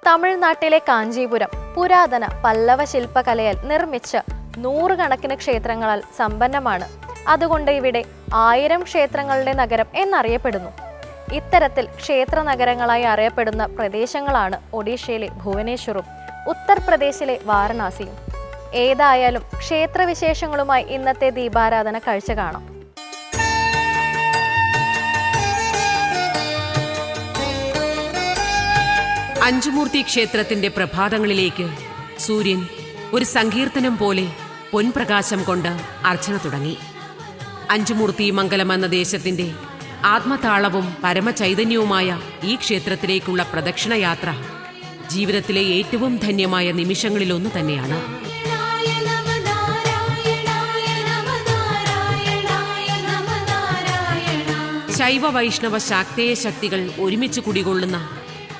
തമിഴ്നാട്ടിലെ കാഞ്ചീപുരം പുരാതന പല്ലവ ശില്പകലയാൽ നിർമ്മിച്ച നൂറുകണക്കിന് ക്ഷേത്രങ്ങളാൽ സമ്പന്നമാണ്. അതുകൊണ്ട് ഇവിടെ 1000 ക്ഷേത്രങ്ങളുടെ നഗരം എന്നറിയപ്പെടുന്നു. ഇത്തരത്തിൽ ക്ഷേത്ര നഗരങ്ങളായി അറിയപ്പെടുന്ന പ്രദേശങ്ങളാണ് ഒഡീഷയിലെ ഭുവനേശ്വറും ഉത്തർപ്രദേശിലെ വാരണാസിയും. ഏതായാലും ക്ഷേത്രവിശേഷങ്ങളുമായി ഇന്നത്തെ ദീപാരാധന കാഴ്ച കാണാം. അഞ്ചുമൂർത്തി ക്ഷേത്രത്തിന്റെ പ്രഭാതങ്ങളിലേക്ക് സൂര്യൻ ഒരു സങ്കീർത്തനം പോലെ പൊൻപ്രകാശം കൊണ്ട് അർച്ചന തുടങ്ങി. അഞ്ചുമൂർത്തി മംഗലം എന്ന ദേശത്തിന്റെ ആത്മതാളവും പരമചൈതന്യവുമായ ഈ ക്ഷേത്രത്തിലേക്കുള്ള പ്രദക്ഷിണയാത്ര ജീവിതത്തിലെ ഏറ്റവും ധന്യമായ നിമിഷങ്ങളിലൊന്നു തന്നെയാണ്. ശൈവ വൈഷ്ണവ ശാക്തേയ ശക്തികൾ ഒരുമിച്ച് കുടികൊള്ളുന്ന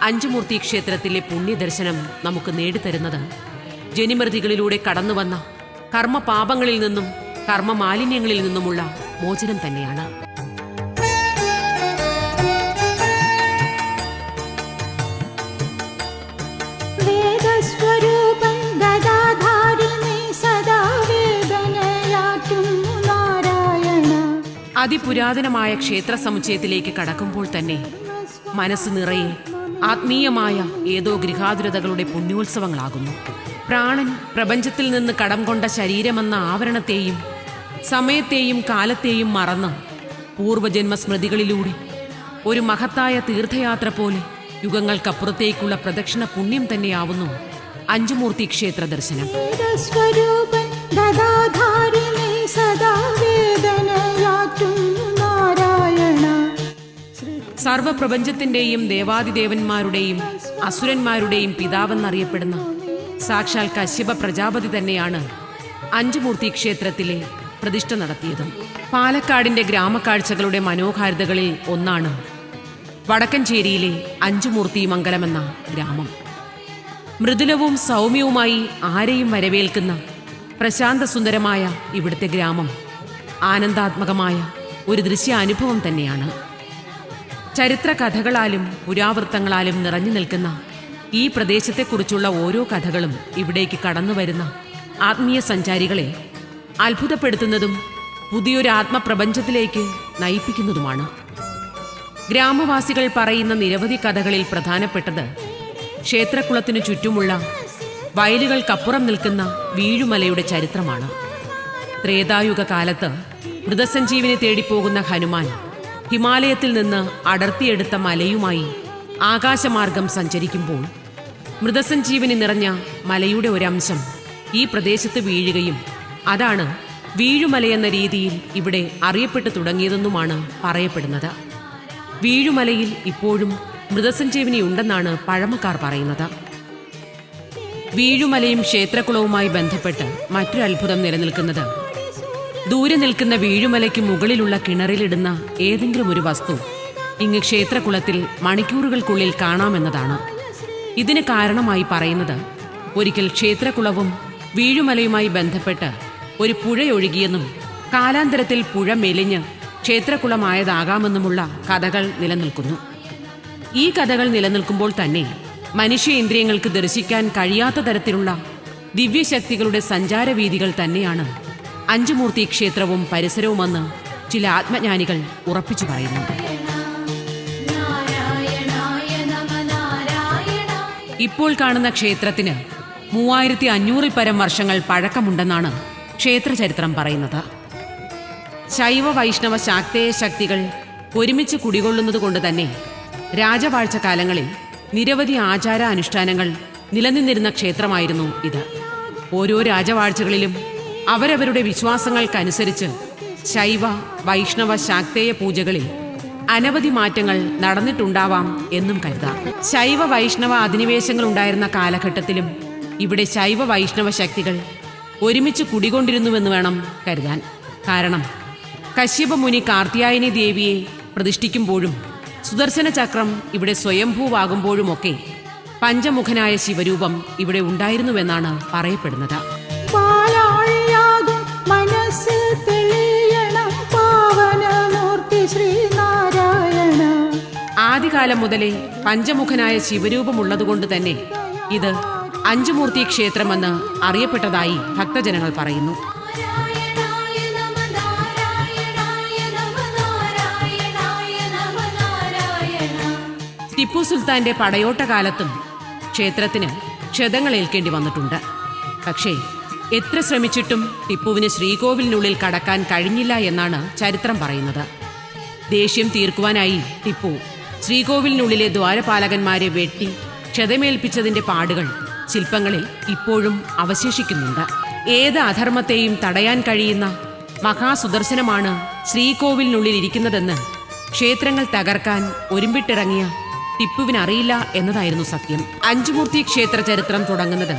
അഞ്ചുമൂർത്തി ക്ഷേത്രത്തിലെ പുണ്യദർശനം നമുക്ക് നേടിത്തരുന്നത് ജനിമൃതികളിലൂടെ കടന്നുവന്ന കർമ്മപാപങ്ങളിൽ നിന്നും കർമ്മമാലിന്യങ്ങളിൽ നിന്നുമുള്ള മോചനം തന്നെയാണ്. അതിപുരാതനമായ ക്ഷേത്ര സമുച്ചയത്തിലേക്ക് കടക്കുമ്പോൾ തന്നെ മനസ്സ് നിറയെ ആത്മീയമായ ഏതോ ഗൃഹാതുരതകളുടെ പുണ്യോത്സവങ്ങളാകുന്നു. പ്രാണൻ പ്രപഞ്ചത്തിൽ നിന്ന് കടം കൊണ്ട ശരീരമെന്ന ആവരണത്തെയും സമയത്തെയും കാലത്തെയും മറന്ന് പൂർവജന്മസ്മൃതികളിലൂടെ ഒരു മഹത്തായ തീർത്ഥയാത്ര പോലെ യുഗങ്ങൾക്കപ്പുറത്തേക്കുള്ള പ്രദക്ഷിണ പുണ്യം തന്നെയാവുന്നു അഞ്ചുമൂർത്തി ക്ഷേത്ര ദർശനം. സർവപ്രപഞ്ചത്തിന്റെയും ദേവാദിദേവന്മാരുടെയും അസുരന്മാരുടെയും പിതാവെന്നറിയപ്പെടുന്ന സാക്ഷാൽ കശ്യപ പ്രജാപതി തന്നെയാണ് അഞ്ചുമൂർത്തി ക്ഷേത്രത്തിലെ പ്രതിഷ്ഠ നടത്തിയതും. പാലക്കാടിന്റെ ഗ്രാമക്കാഴ്ചകളുടെ മനോഹാരിതകളിൽ ഒന്നാണ് വടക്കഞ്ചേരിയിലെ അഞ്ചുമൂർത്തി മംഗലമെന്ന ഗ്രാമം. മൃദുലവും സൗമ്യവുമായി ആരെയും വരവേൽക്കുന്ന പ്രശാന്ത സുന്ദരമായ ഇവിടുത്തെ ഗ്രാമം ആനന്ദാത്മകമായ ഒരു ദൃശ്യാനുഭവം തന്നെയാണ്. ചരിത്ര കഥകളാലും പുരാവൃത്തങ്ങളാലും നിറഞ്ഞു നിൽക്കുന്ന ഈ പ്രദേശത്തെക്കുറിച്ചുള്ള ഓരോ കഥകളും ഇവിടേക്ക് കടന്നു വരുന്ന ആത്മീയ സഞ്ചാരികളെ അത്ഭുതപ്പെടുത്തുന്നതും പുതിയൊരു ആത്മപ്രപഞ്ചത്തിലേക്ക് നയിപ്പിക്കുന്നതുമാണ്. ഗ്രാമവാസികൾ പറയുന്ന നിരവധി കഥകളിൽ പ്രധാനപ്പെട്ടത് ക്ഷേത്രക്കുളത്തിനു ചുറ്റുമുള്ള വയലുകൾക്കപ്പുറം നിൽക്കുന്ന വീഴുമലയുടെ ചരിത്രമാണ്. ത്രേതായുഗ കാലത്ത് മൃതസഞ്ജീവിനെ തേടിപ്പോകുന്ന ഹനുമാൻ ഹിമാലയത്തിൽ നിന്ന് അടർത്തിയെടുത്ത മലയുമായി ആകാശമാർഗം സഞ്ചരിക്കുമ്പോൾ മൃതസഞ്ജീവിനി നിറഞ്ഞ മലയുടെ ഒരംശം ഈ പ്രദേശത്ത് വീഴുകയും അതാണ് വീഴുമലയെന്ന രീതിയിൽ ഇവിടെ അറിയപ്പെട്ടു തുടങ്ങിയതെന്നുമാണ് പറയപ്പെടുന്നത്. വീഴുമലയിൽ ഇപ്പോഴും മൃതസഞ്ജീവിനി ഉണ്ടെന്നാണ് പഴമക്കാർ പറയുന്നത്. വീഴുമലയും ക്ഷേത്രക്കുളവുമായി ബന്ധപ്പെട്ട് മറ്റൊരു അത്ഭുതം നിലനിൽക്കുന്നത് ദൂരെ നിൽക്കുന്ന വീഴുമലയ്ക്ക് മുകളിലുള്ള കിണറിലിടുന്ന ഏതെങ്കിലും ഒരു വസ്തു ഇങ്ങ് ക്ഷേത്രകുളത്തിൽ മണിക്കൂറുകൾക്കുള്ളിൽ കാണാമെന്നതാണ്. ഇതിന് കാരണമായി പറയുന്നത് ഒരിക്കൽ ക്ഷേത്രകുളവും വീഴുമലയുമായി ബന്ധപ്പെട്ട് ഒരു പുഴയൊഴുകിയെന്നും കാലാന്തരത്തിൽ പുഴ മെലിഞ്ഞ് ക്ഷേത്രകുളമായതാകാമെന്നുമുള്ള കഥകൾ നിലനിൽക്കുന്നു. ഈ കഥകൾ നിലനിൽക്കുമ്പോൾ തന്നെ മനുഷ്യ ഇന്ദ്രിയങ്ങൾക്ക് ദർശിക്കാൻ കഴിയാത്ത തരത്തിലുള്ള ദിവ്യശക്തികളുടെ സഞ്ചാരവീതികൾ തന്നെയാണ് അഞ്ചുമൂർത്തി ക്ഷേത്രവും പരിസരവുമെന്ന് ചില ആത്മജ്ഞാനികൾ ഉറപ്പിച്ചു പറയുന്നു. ഇപ്പോൾ കാണുന്ന ക്ഷേത്രത്തിന് 3500-ൽ പരം വർഷങ്ങൾ പഴക്കമുണ്ടെന്നാണ് ക്ഷേത്രചരിത്രം പറയുന്നത്. ശൈവ വൈഷ്ണവ ശാക്തേയ ശക്തികൾ ഒരുമിച്ച് കുടികൊള്ളുന്നത് കൊണ്ട് തന്നെ രാജവാഴ്ച കാലങ്ങളിൽ നിരവധി ആചാര അനുഷ്ഠാനങ്ങൾ നിലനിന്നിരുന്ന ക്ഷേത്രമായിരുന്നു ഇത്. ഓരോ രാജവാഴ്ചകളിലും അവരവരുടെ വിശ്വാസങ്ങൾക്കനുസരിച്ച് ശൈവ വൈഷ്ണവ ശാക്തേയ പൂജകളിൽ അനവധി മാറ്റങ്ങൾ നടന്നിട്ടുണ്ടാവാം എന്നും കരുതാം. ശൈവ വൈഷ്ണവ അധിനിവേശങ്ങൾ ഉണ്ടായിരുന്ന കാലഘട്ടത്തിലും ഇവിടെ ശൈവ വൈഷ്ണവ ശക്തികൾ ഒരുമിച്ച് കുടികൊണ്ടിരുന്നുവെന്ന് വേണം കരുതാൻ. കാരണം കശ്യപ മുനി കാർത്യായനി ദേവിയെ പ്രതിഷ്ഠിക്കുമ്പോഴും സുദർശന ചക്രം ഇവിടെ സ്വയംഭൂവാകുമ്പോഴുമൊക്കെ പഞ്ചമുഖനായ ശിവരൂപം ഇവിടെ ഉണ്ടായിരുന്നുവെന്നാണ് പറയപ്പെടുന്നത്. പണ്ടുകാലം മുതലേ പഞ്ചമുഖനായ ശിവരൂപമുള്ളതുകൊണ്ട് തന്നെ ഇത് അഞ്ചുമൂർത്തി ക്ഷേത്രമെന്ന് അറിയപ്പെട്ടതായി ഭക്തജനങ്ങൾ പറയുന്നു. ടിപ്പു സുൽത്താന്റെ പടയോട്ട കാലത്തും ക്ഷേത്രത്തിന് ക്ഷതങ്ങൾ ഏൽക്കേണ്ടി വന്നിട്ടുണ്ട്. പക്ഷേ എത്ര ശ്രമിച്ചിട്ടും ടിപ്പുവിന് ശ്രീകോവിലിനുള്ളിൽ കടക്കാൻ കഴിഞ്ഞില്ല എന്നാണ് ചരിത്രം പറയുന്നത്. ദേഷ്യം തീർക്കുവാനായി ടിപ്പു ശ്രീകോവിലിനുള്ളിലെ ദ്വാരപാലകന്മാരെ വെട്ടി ക്ഷതമേൽപ്പിച്ചതിന്റെ പാടുകൾ ശില്പങ്ങളിൽ ഇപ്പോഴും അവശേഷിക്കുന്നുണ്ട്. ഏത് അധർമ്മത്തെയും തടയാൻ കഴിയുന്ന മഹാസുദർശനമാണ് ശ്രീകോവിലിനുള്ളിൽ ഇരിക്കുന്നതെന്ന് ക്ഷേത്രങ്ങൾ തകർക്കാൻ ഒരുമ്പിട്ടിറങ്ങിയ ടിപ്പുവിനറിയില്ല എന്നതായിരുന്നു സത്യം. അഞ്ചുമൂർത്തി ക്ഷേത്ര ചരിത്രം തുടങ്ങുന്നത്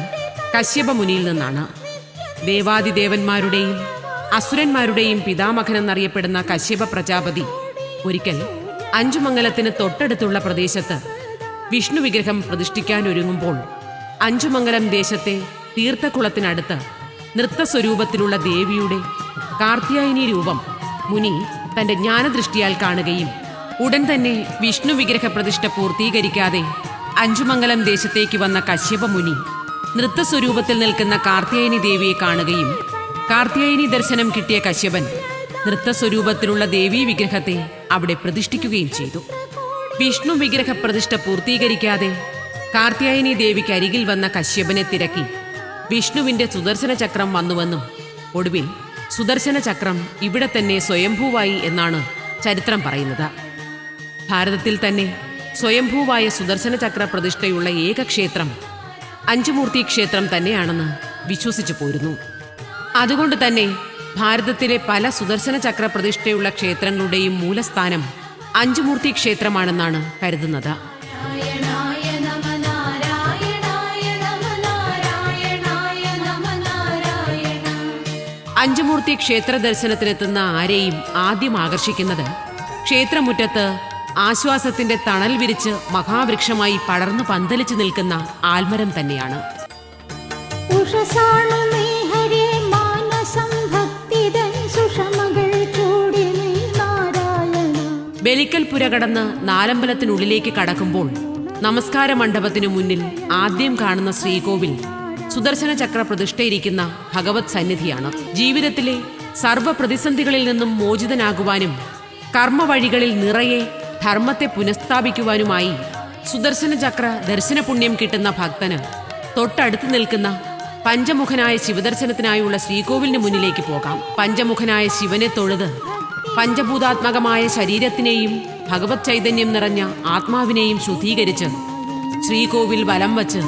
കശ്യപ മുനിയിൽ നിന്നാണ്. ദേവാദിദേവന്മാരുടെയും അസുരന്മാരുടെയും പിതാമഹനെന്നറിയപ്പെടുന്ന കശ്യപ പ്രജാപതി ഒരിക്കൽ അഞ്ചുമംഗലത്തിന് തൊട്ടടുത്തുള്ള പ്രദേശത്ത് വിഷ്ണു വിഗ്രഹം പ്രതിഷ്ഠിക്കാനൊരുങ്ങുമ്പോൾ അഞ്ചുമംഗലം ദേശത്തെ തീർത്ഥക്കുളത്തിനടുത്ത് നൃത്തസ്വരൂപത്തിലുള്ള ദേവിയുടെ കാർത്യായനി രൂപം മുനി തന്റെ ജ്ഞാനദൃഷ്ടിയാൽ കാണുകയും ഉടൻ തന്നെ വിഷ്ണു വിഗ്രഹ പ്രതിഷ്ഠ പൂർത്തീകരിക്കാതെ അഞ്ചുമംഗലം ദേശത്തേക്ക് വന്ന കശ്യപ മുനി നൃത്തസ്വരൂപത്തിൽ നിൽക്കുന്ന കാർത്യായനി ദേവിയെ കാണുകയും കാർത്യായനി ദർശനം കിട്ടിയ കശ്യപൻ നൃത്തസ്വരൂപത്തിലുള്ള ദേവീ വിഗ്രഹത്തെ അവിടെ പ്രതിഷ്ഠിക്കുകയും ചെയ്തു. വിഷ്ണു വിഗ്രഹ പ്രതിഷ്ഠ പൂർത്തീകരിക്കാതെ കാർത്യായനി ദേവിക്ക് അരികിൽ വന്ന കശ്യപനെ തിരക്കി വിഷ്ണുവിന്റെ സുദർശന ചക്രം വന്നുവെന്നും ഒടുവിൽ സുദർശന ചക്രം ഇവിടെ തന്നെ സ്വയംഭൂവായി എന്നാണ് ചരിത്രം പറയുന്നത്. ഭാരതത്തിൽ തന്നെ സ്വയംഭൂവായ സുദർശന ചക്ര പ്രതിഷ്ഠയുള്ള ഏക ക്ഷേത്രം അഞ്ചുമൂർത്തി ക്ഷേത്രം തന്നെയാണെന്ന് വിശ്വസിച്ചു പോരുന്നു. അതുകൊണ്ട് തന്നെ ഭാരതത്തിലെ പല സുദർശന ചക്ര പ്രതിഷ്ഠയുള്ള ക്ഷേത്രങ്ങളുടെയും മൂലസ്ഥാനം അഞ്ചുമൂർത്തി ക്ഷേത്രമാണെന്നാണ് കരുതുന്നത്. അഞ്ചുമൂർത്തി ക്ഷേത്ര ദർശനത്തിനെത്തുന്ന ആരെയും ആദ്യം ആകർഷിക്കുന്നത് ക്ഷേത്രമുറ്റത്ത് ആശ്വാസത്തിന്റെ തണൽ വിരിച്ച് മഹാവൃക്ഷമായി പടർന്നു പന്തലിച്ചു നിൽക്കുന്ന ആൽമരം തന്നെയാണ്. ബലിക്കൽ പുര കടന്ന് നാലമ്പലത്തിനുള്ളിലേക്ക് കടക്കുമ്പോൾ നമസ്കാര മണ്ഡപത്തിനു മുന്നിൽ ആദ്യം കാണുന്ന ശ്രീകോവിൽ സുദർശന ചക്ര പ്രതിഷ്ഠയിരിക്കുന്ന ഭഗവത് സന്നിധിയാണ്. ജീവിതത്തിലെ സർവ്വ പ്രതിസന്ധികളിൽ നിന്നും മോചിതനാകുവാനും കർമ്മവഴികളിൽ നിറയെ ധർമ്മത്തെ പുനഃസ്ഥാപിക്കുവാനുമായി സുദർശന ചക്ര ദർശന പുണ്യം കിട്ടുന്ന ഭക്തന് തൊട്ടടുത്ത് നിൽക്കുന്ന പഞ്ചമുഖനായ ശിവദർശനത്തിനായുള്ള ശ്രീകോവിലിന് മുന്നിലേക്ക് പോകാം. പഞ്ചമുഖനായ ശിവനെ തൊഴുത് പഞ്ചഭൂതാത്മകമായ ശരീരത്തിനെയും ഭഗവത് ചൈതന്യം നിറഞ്ഞ ആത്മാവിനെയും ശുദ്ധീകരിച്ച് ശ്രീകോവിൽ വലം വച്ച്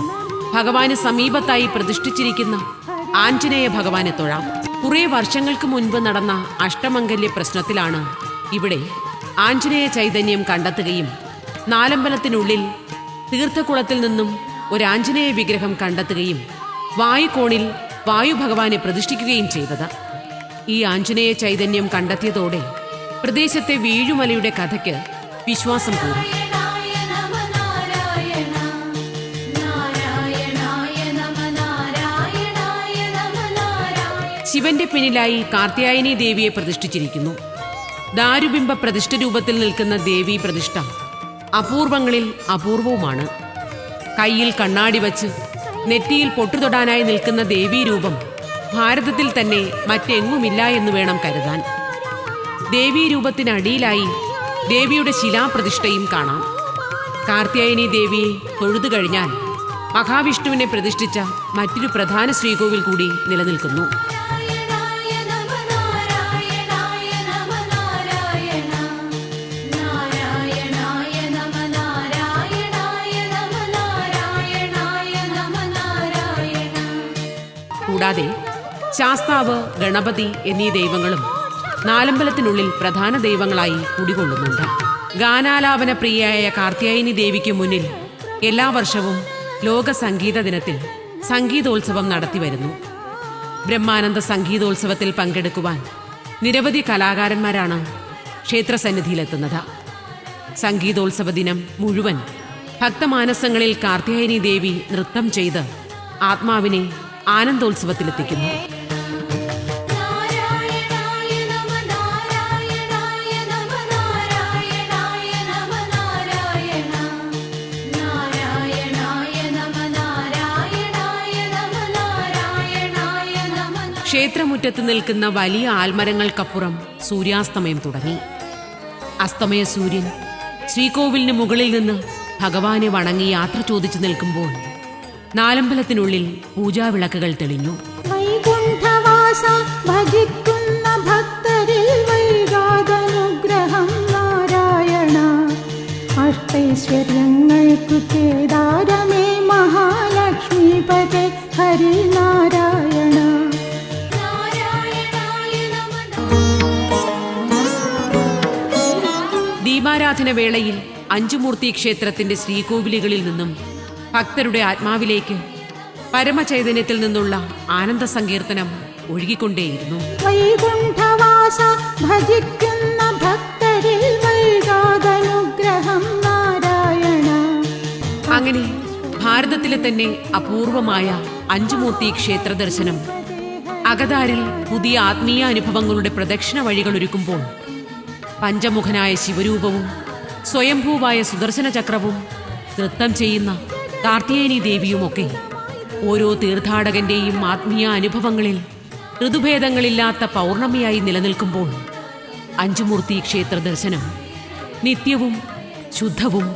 ഭഗവാന് സമീപത്തായി പ്രതിഷ്ഠിച്ചിരിക്കുന്ന ആഞ്ജനേയ ഭഗവാനെ തൊഴാം. കുറെ വർഷങ്ങൾക്ക് മുൻപ് നടന്ന അഷ്ടമംഗല്യ പ്രശ്നത്തിലാണ് ഇവിടെ ആഞ്ജനേയ ചൈതന്യം കണ്ടെത്തുകയും നാലമ്പലത്തിനുള്ളിൽ തീർത്ഥക്കുളത്തിൽ നിന്നും ഒരു ആഞ്ജനേയ വിഗ്രഹം കണ്ടെത്തുകയും വായുകോണിൽ വായു ഭഗവാനെ പ്രതിഷ്ഠിക്കുകയും ചെയ്തത്. ഈ ആഞ്ജനേയ ചൈതന്യം കണ്ടെത്തിയതോടെ പ്രദേശത്തെ വീഴുമലയുടെ കഥയ്ക്ക് വിശ്വാസം കൂടി. ശിവന്റെ പിന്നിലായി കാർത്യായനി ദേവിയെ പ്രതിഷ്ഠിച്ചിരിക്കുന്നു. ദാരുബിംബ പ്രതിഷ്ഠ രൂപത്തിൽ നിൽക്കുന്ന ദേവീ പ്രതിഷ്ഠ അപൂർവങ്ങളിൽ അപൂർവവുമാണ്. കയ്യിൽ കണ്ണാടി വച്ച് നെറ്റിയിൽ പൊട്ടുതൊടാനായി നിൽക്കുന്ന ദേവീരൂപം ഭാരതത്തിൽ തന്നെ മറ്റെങ്ങുമില്ല എന്ന് വേണം കരുതാൻ. ദേവീരൂപത്തിനടിയിലായി ദേവിയുടെ ശിലാപ്രതിഷ്ഠയും കാണാം. കാർത്യായനി ദേവിയെ തൊഴുതു കഴിഞ്ഞാൽ മഹാവിഷ്ണുവിനെ പ്രതിഷ്ഠിച്ച മറ്റൊരു പ്രധാന ശ്രീകോവിൽ കൂടി നിലനിൽക്കുന്നു. കൂടാതെ ശാസ്താവ്, ഗണപതി എന്നീ ദൈവങ്ങളും നാലമ്പലത്തിനുള്ളിൽ പ്രധാന ദൈവങ്ങളായി കുടികൊള്ളുന്നുണ്ട്. ഗാനാലാപന പ്രിയയായ കാർത്യായനി ദേവിക്ക് മുന്നിൽ എല്ലാ വർഷവും ലോക സംഗീത ദിനത്തിൽ സംഗീതോത്സവം നടത്തിവരുന്നു. ബ്രഹ്മാനന്ദ സംഗീതോത്സവത്തിൽ പങ്കെടുക്കുവാൻ നിരവധി കലാകാരന്മാരാണ് ക്ഷേത്രസന്നിധിയിലെത്തുന്നത്. സംഗീതോത്സവ ദിനം മുഴുവൻ ഭക്തമാനസങ്ങളിൽ കാർത്യായനി ദേവി നൃത്തം ചെയ്ത് ആത്മാവിനെ ആനന്ദോത്സവത്തിലെത്തിക്കുന്നു. ക്ഷേത്രമുറ്റത്ത് നിൽക്കുന്ന വലിയ ആൽമരങ്ങൾക്കപ്പുറം സൂര്യാസ്തമയം തുടങ്ങി. അസ്തമയ സൂര്യൻ ശ്രീകോവിലിന് മുകളിൽ നിന്ന് ഭഗവാനെ വണങ്ങി യാത്ര ചോദിച്ചു നിൽക്കുമ്പോൾ നാലമ്പലത്തിനുള്ളിൽ പൂജാവിളക്കുകൾ തെളിഞ്ഞു. വൈകുണ്ഠവാസ ഭജിക്കുന്ന ഭക്തരിൽ വൈകാതനുഗ്രഹം നാരായണ. അഷ്ടൈശ്വര്യങ്ങൾക്കു കേദാരമേ മഹാലക്ഷ്മീപതേ ഹരിനാരായണ. ദീപാരാധന വേളയിൽ അഞ്ചുമൂർത്തി ക്ഷേത്രത്തിന്റെ ശ്രീകോവിലുകളിൽ നിന്നും ഭക്തരുടെ ആത്മാവിലേക്ക് പരമചൈതന്യത്തിൽ നിന്നുള്ള ആനന്ദ സങ്കീർത്തനം ഒഴുകിക്കൊണ്ടേയിരുന്നു. വൈകുണ്ഠവാസ ഭജിക്കുന്ന ഭക്തരിൽ വൈകാതനുഗ്രഹം നാരായണ. അങ്ങനെ ഭാരതത്തിലെ തന്നെ അപൂർവമായ അഞ്ചുമൂർത്തി ക്ഷേത്ര ദർശനം അകതാരിൽ പുതിയ ആത്മീയ അനുഭവങ്ങളുടെ പ്രദക്ഷിണ വഴികളൊരുക്കുമ്പോൾ പഞ്ചമുഖനായ ശിവരൂപവും സ്വയംഭൂവായ സുദർശന ചക്രവും നൃത്തം ചെയ്യുന്ന കാർത്യായനി ദേവിയുമൊക്കെ ഓരോ തീർത്ഥാടകന്റെയും ആത്മീയ അനുഭവങ്ങളിൽ ഋതുഭേദങ്ങളില്ലാത്ത പൗർണമിയായി നിലനിൽക്കുമ്പോൾ അഞ്ചുമൂർത്തി ക്ഷേത്ര ദർശനം നിത്യവും ശുദ്ധവും